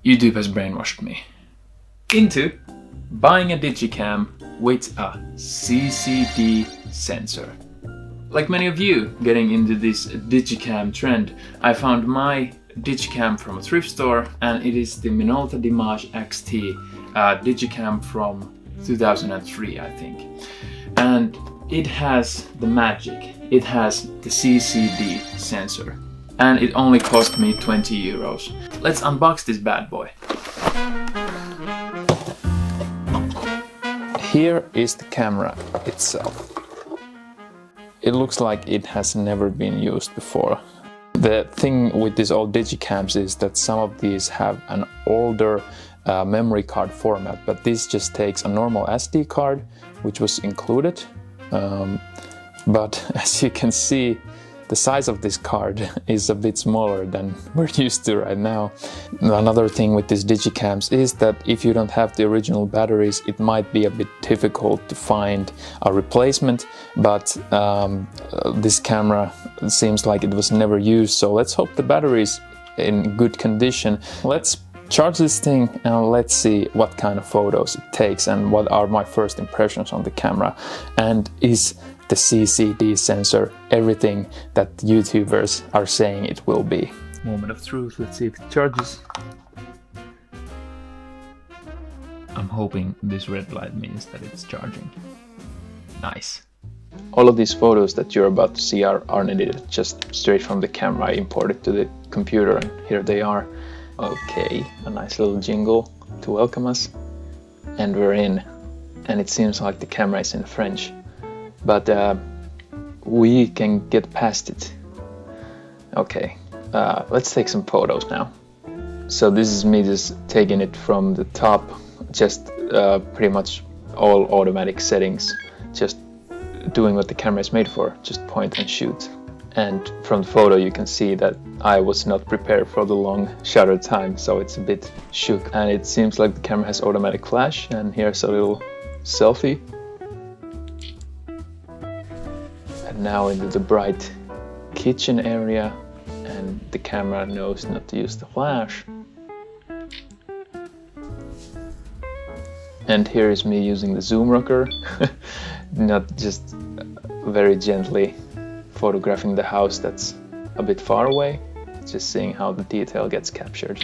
YouTube has brainwashed me into buying a digicam with a CCD sensor. Like many of you getting into this digicam trend, I found my digicam from a thrift store, and it is the Minolta XT digicam from 2003, I think. And it has the magic. It has the CCD sensor. And it only cost me 20 euros. Let's unbox this bad boy. Here is the camera itself. It looks like it has never been used before. The thing with these old digicams is that some of these have an older memory card format, but this just takes a normal SD card, which was included. But as you can see, the size of this card is a bit smaller than we're used to right now. Another thing with these digicams is that if you don't have the original batteries, it might be a bit difficult to find a replacement, but this camera seems like it was never used, so let's hope the battery's in good condition. Let's charge this thing and let's see what kind of photos it takes and what are my first impressions on the camera. And is the CCD sensor everything that YouTubers are saying it will be? Moment of truth, let's see if it charges. I'm hoping this red light means that it's charging. Nice. All of these photos that you're about to see aren't edited, just straight from the camera. I imported to the computer and here they are. Okay, a nice little jingle to welcome us. And we're in. And it seems like the camera is in French. But we can get past it. Okay, let's take some photos now. So this is me just taking it from the top, just pretty much all automatic settings, just doing what the camera is made for, just point and shoot. And from the photo you can see that I was not prepared for the long shutter time, so it's a bit shook. And it seems like the camera has automatic flash, and here's a little selfie. And now into the bright kitchen area, and the camera knows not to use the flash. And here is me using the zoom rocker, not just very gently photographing the house that's a bit far away, just seeing how the detail gets captured.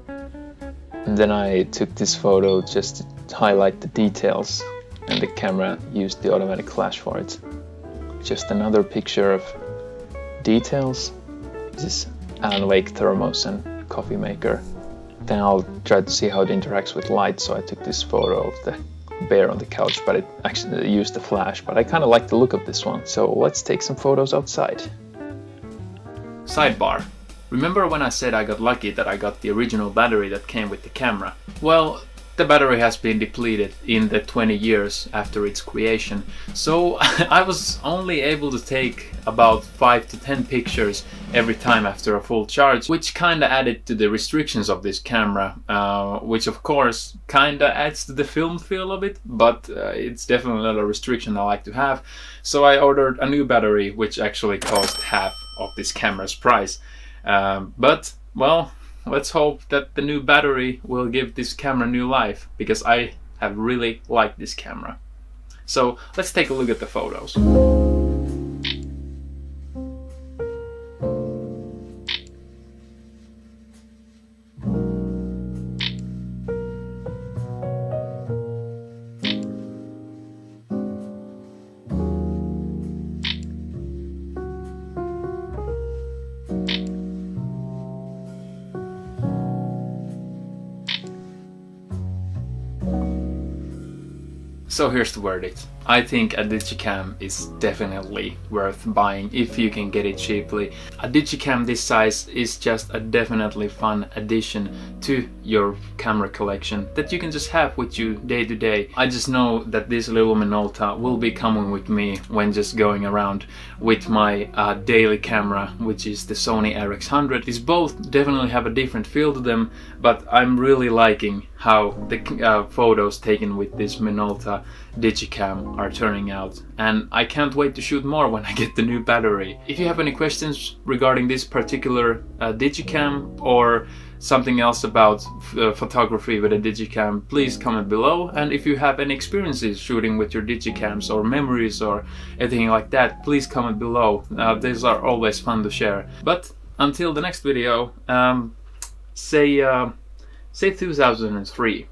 And then I took this photo just to highlight the details, and the camera used the automatic flash for it. Just another picture of details. This is Alan Wake thermos and coffee maker. Then I'll try to see how it interacts with light, so I took this photo of the bear on the couch, but it actually used the flash, but I kind of like the look of this one, so let's take some photos outside. Sidebar. Remember when I said I got lucky that I got the original battery that came with the camera? Well, the battery has been depleted in the 20 years after its creation, so I was only able to take about 5 to 10 pictures every time after a full charge, which kinda added to the restrictions of this camera, which of course kinda adds to the film feel of it, but it's definitely not a restriction I like to have. So I ordered a new battery, which actually cost half of this camera's price. But, well, let's hope that the new battery will give this camera new life, because I have really liked this camera. So let's take a look at the photos. So here's the verdict. I think a digicam is definitely worth buying if you can get it cheaply. A digicam this size is just a definitely fun addition to your camera collection that you can just have with you day to day. I just know that this little Minolta will be coming with me when just going around with my daily camera, which is the Sony RX100. These both definitely have a different feel to them, but I'm really liking how the photos taken with this Minolta digicam are turning out, and I can't wait to shoot more when I get the new battery. If you have any questions regarding this particular digicam or something else about photography with a digicam, please comment below. And if you have any experiences shooting with your digicams or memories or anything like that, please comment below. These are always fun to share. But until the next video, say 2003.